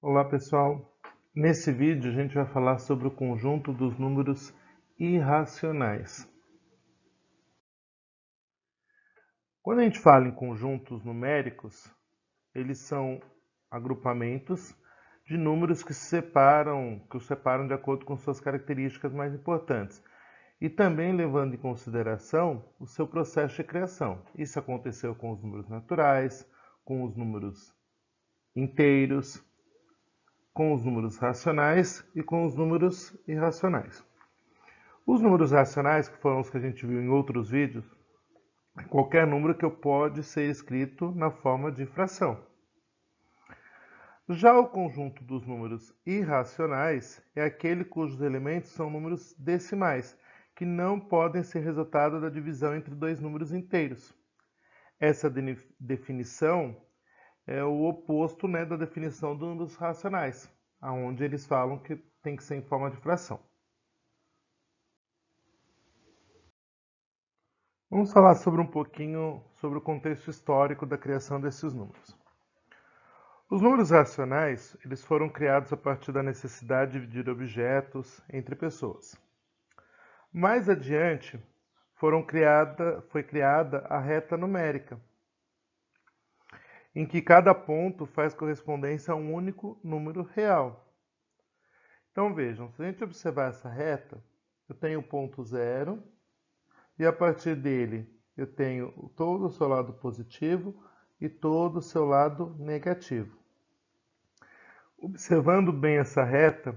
Olá pessoal, nesse vídeo a gente vai falar sobre o conjunto dos números irracionais. Quando a gente fala em conjuntos numéricos, eles são agrupamentos de números que os separam de acordo com suas características mais importantes e também levando em consideração o seu processo de criação. Isso aconteceu com os números naturais, com os números inteiros, com os números racionais e com os números irracionais. Os números racionais, que foram os que a gente viu em outros vídeos, é qualquer número que pode ser escrito na forma de fração. Já o conjunto dos números irracionais é aquele cujos elementos são números decimais, que não podem ser resultado da divisão entre dois números inteiros. Essa definição é o oposto, da definição dos números racionais, onde eles falam que tem que ser em forma de fração. Vamos falar um pouquinho sobre o contexto histórico da criação desses números. Os números racionais, eles foram criados a partir da necessidade de dividir objetos entre pessoas. Mais adiante, foi criada a reta numérica, em que cada ponto faz correspondência a um único número real. Então vejam, se a gente observar essa reta, eu tenho o ponto zero, e a partir dele eu tenho todo o seu lado positivo e todo o seu lado negativo. Observando bem essa reta,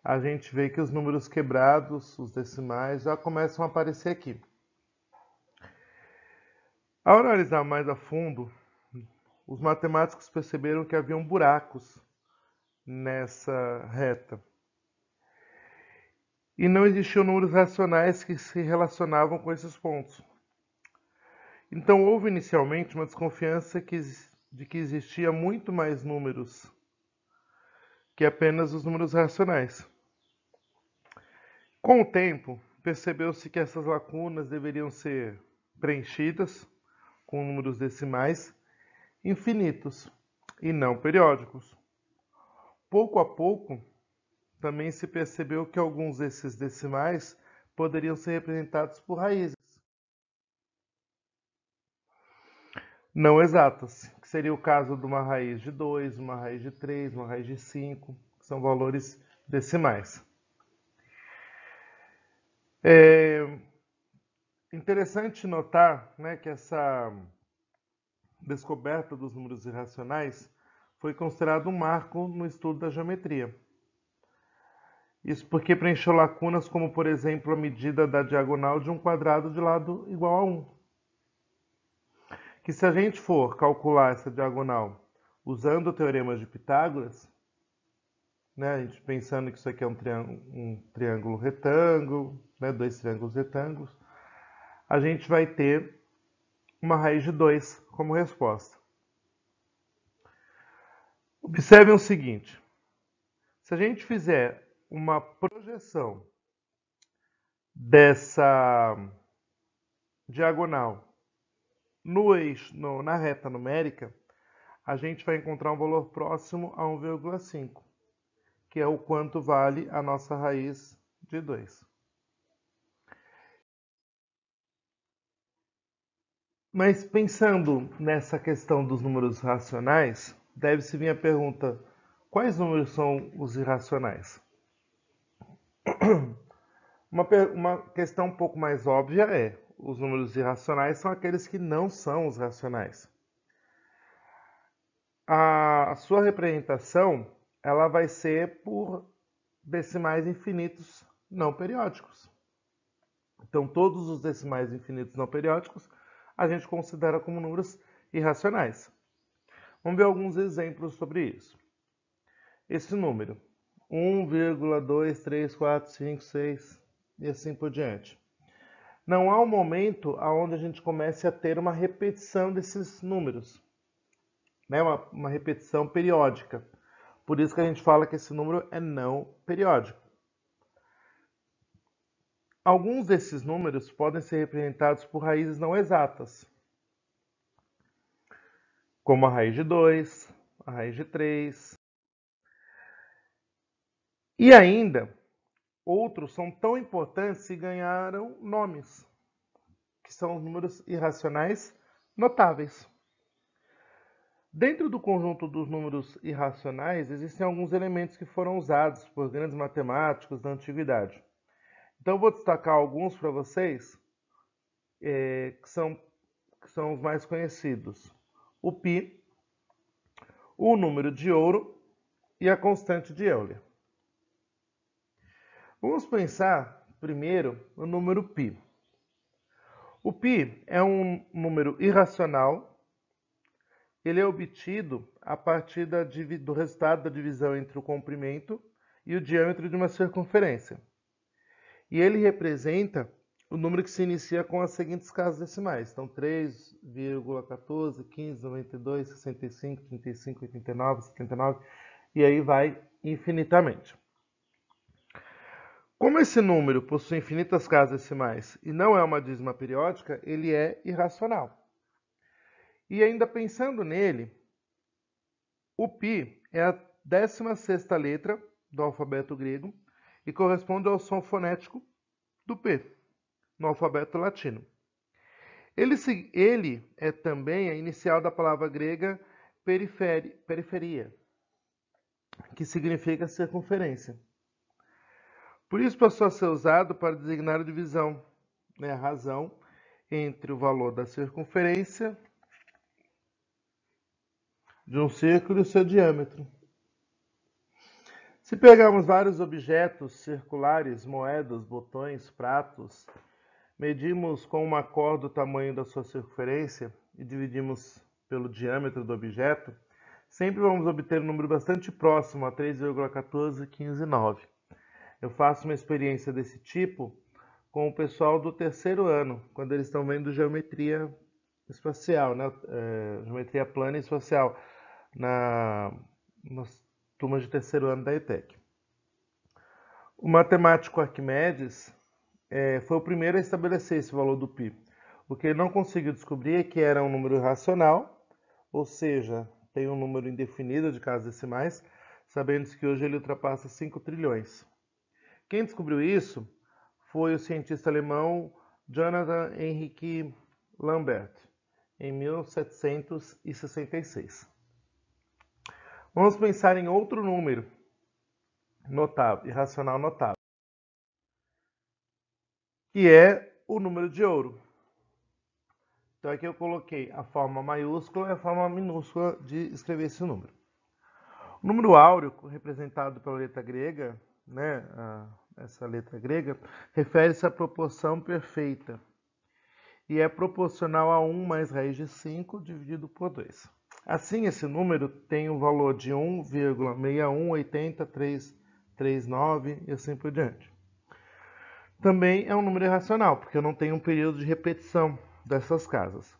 a gente vê que os números quebrados, os decimais, já começam a aparecer aqui. Ao analisar mais a fundo, os matemáticos perceberam que haviam buracos nessa reta. E não existiam números racionais que se relacionavam com esses pontos. Então houve inicialmente uma desconfiança de que existia muito mais números que apenas os números racionais. Com o tempo, percebeu-se que essas lacunas deveriam ser preenchidas com números decimais infinitos e não periódicos. Pouco a pouco, também se percebeu que alguns desses decimais poderiam ser representados por raízes não exatas, que seria o caso de uma raiz de 2, uma raiz de 3, uma raiz de 5, que são valores decimais. É interessante notar, que essa descoberta dos números irracionais foi considerado um marco no estudo da geometria. Isso porque preencheu lacunas como, por exemplo, a medida da diagonal de um quadrado de lado igual a 1. Que se a gente for calcular essa diagonal usando o teorema de Pitágoras, a gente pensando que isso aqui é um triângulo retângulo, dois triângulos retângulos, a gente vai ter uma raiz de 2 como resposta. Observem o seguinte, se a gente fizer uma projeção dessa diagonal no eixo, na reta numérica, a gente vai encontrar um valor próximo a 1,5, que é o quanto vale a nossa raiz de 2. Mas pensando nessa questão dos números racionais, deve-se vir a pergunta: quais números são os irracionais? Uma questão um pouco mais óbvia é: os números irracionais são aqueles que não são os racionais. A sua representação ela vai ser por decimais infinitos não periódicos. Então, todos os decimais infinitos não periódicos a gente considera como números irracionais. Vamos ver alguns exemplos sobre isso. Esse número, 1,23456 e assim por diante. Não há um momento onde a gente comece a ter uma repetição desses números, uma repetição periódica. Por isso que a gente fala que esse número é não periódico. Alguns desses números podem ser representados por raízes não exatas, como a raiz de 2, a raiz de 3, E ainda, outros são tão importantes que ganharam nomes, que são os números irracionais notáveis. Dentro do conjunto dos números irracionais, existem alguns elementos que foram usados por grandes matemáticos da antiguidade. Então, eu vou destacar alguns para vocês, que são os mais conhecidos. O π, o número de ouro e a constante de Euler. Vamos pensar primeiro no número π. O π é um número irracional. Ele é obtido a partir do resultado da divisão entre o comprimento e o diâmetro de uma circunferência. E ele representa o número que se inicia com as seguintes casas decimais. Então, 3,14, 15, 92, 65, 35, 89, 79, e aí vai infinitamente. Como esse número possui infinitas casas decimais e não é uma dízima periódica, ele é irracional. E ainda pensando nele, o π é a 16ª letra do alfabeto grego e corresponde ao som fonético do P, no alfabeto latino. Ele é também a inicial da palavra grega periferia, que significa circunferência. Por isso passou a ser usado para designar a divisão, a razão entre o valor da circunferência de um círculo e o seu diâmetro. Se pegarmos vários objetos circulares, moedas, botões, pratos, medimos com uma corda o tamanho da sua circunferência e dividimos pelo diâmetro do objeto, sempre vamos obter um número bastante próximo a 3,14159. Eu faço uma experiência desse tipo com o pessoal do terceiro ano, quando eles estão vendo geometria espacial, geometria plana e espacial, nas turmas de terceiro ano da ETEC. O matemático Arquimedes foi o primeiro a estabelecer esse valor do π. O que ele não conseguiu descobrir é que era um número irracional, ou seja, tem um número indefinido de casas decimais, sabendo que hoje ele ultrapassa 5 trilhões. Quem descobriu isso foi o cientista alemão Jonathan Henrik Lambert, em 1766. Vamos pensar em outro número notável, irracional notável, que é o número de ouro. Então aqui eu coloquei a forma maiúscula e a forma minúscula de escrever esse número. O número áureo, representado pela letra grega, essa letra grega, refere-se à proporção perfeita e é proporcional a 1 mais raiz de 5 dividido por 2. Assim, esse número tem o valor de 1,6180339 e assim por diante. Também é um número irracional, porque eu não tenho um período de repetição dessas casas.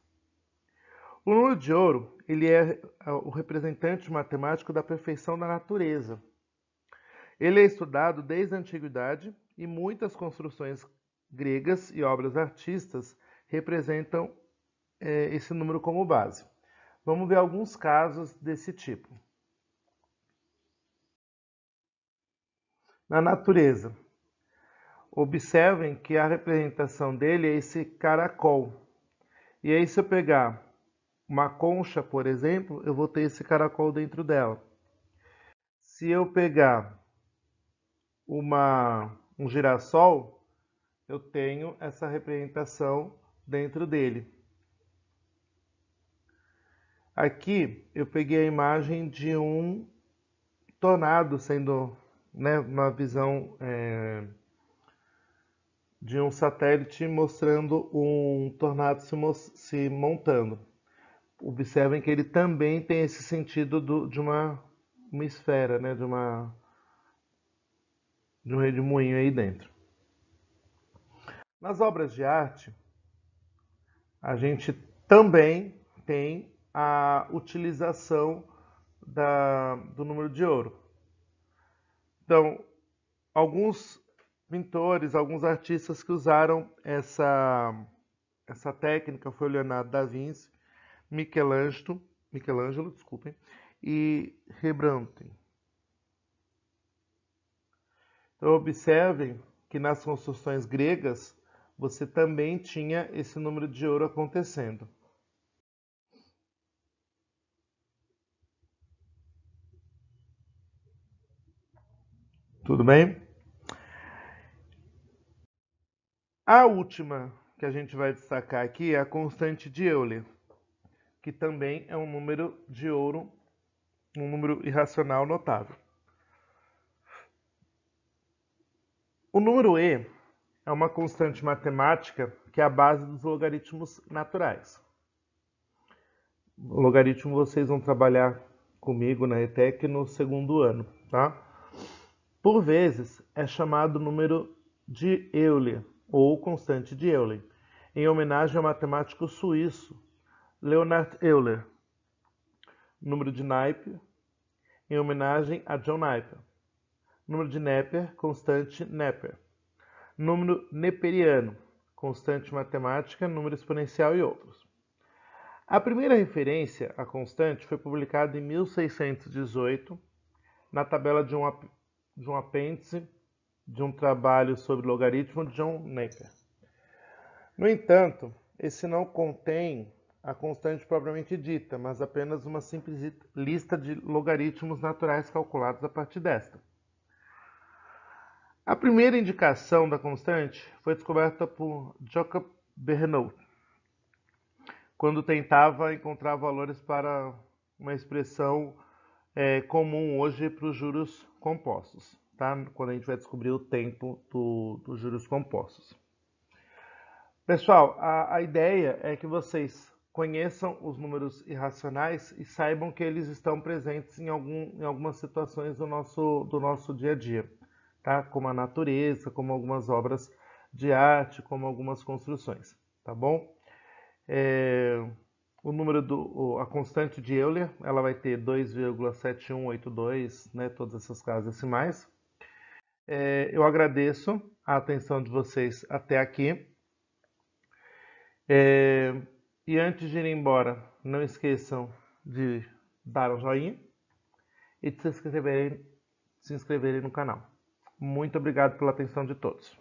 O número de ouro, ele é o representante matemático da perfeição da natureza. Ele é estudado desde a antiguidade e muitas construções gregas e obras artistas representam esse número como base. Vamos ver alguns casos desse tipo. Na natureza, observem que a representação dele é esse caracol. E aí, se eu pegar uma concha, por exemplo, eu vou ter esse caracol dentro dela. Se eu pegar um girassol, eu tenho essa representação dentro dele. Aqui eu peguei a imagem de um tornado sendo, uma visão de um satélite mostrando um tornado se montando. Observem que ele também tem esse sentido de uma esfera, de um redemoinho aí dentro. Nas obras de arte, a gente também tem a utilização do número de ouro. Então, alguns pintores, alguns artistas que usaram essa técnica foi o Leonardo da Vinci, Michelangelo, e Rembrandt. Então, observem que nas construções gregas você também tinha esse número de ouro acontecendo. Tudo bem? A última que a gente vai destacar aqui é a constante de Euler, que também é um número de ouro, um número irracional notável. O número e é uma constante matemática que é a base dos logaritmos naturais. O logaritmo vocês vão trabalhar comigo na ETEC no segundo ano, tá? Por vezes é chamado número de Euler ou constante de Euler, em homenagem ao matemático suíço Leonhard Euler. Número de Napier, em homenagem a John Napier. Número de Napier, constante Napier. Número neperiano, constante matemática, número exponencial e outros. A primeira referência à constante foi publicada em 1618, na tabela de um apêndice de um trabalho sobre logaritmo de John Napier. No entanto, esse não contém a constante propriamente dita, mas apenas uma simples lista de logaritmos naturais calculados a partir desta. A primeira indicação da constante foi descoberta por Jacob Bernoulli, quando tentava encontrar valores para uma expressão comum hoje para os juros compostos, tá? Quando a gente vai descobrir o tempo dos juros compostos. Pessoal, a ideia é que vocês conheçam os números irracionais e saibam que eles estão presentes em algumas situações do nosso dia a dia, tá? Como a natureza, como algumas obras de arte, como algumas construções, tá bom? A constante de Euler, ela vai ter 2,7182, né, todas essas casas decimais. Eu agradeço a atenção de vocês até aqui. E antes de ir embora, não esqueçam de dar um joinha e de se inscreverem no canal. Muito obrigado pela atenção de todos.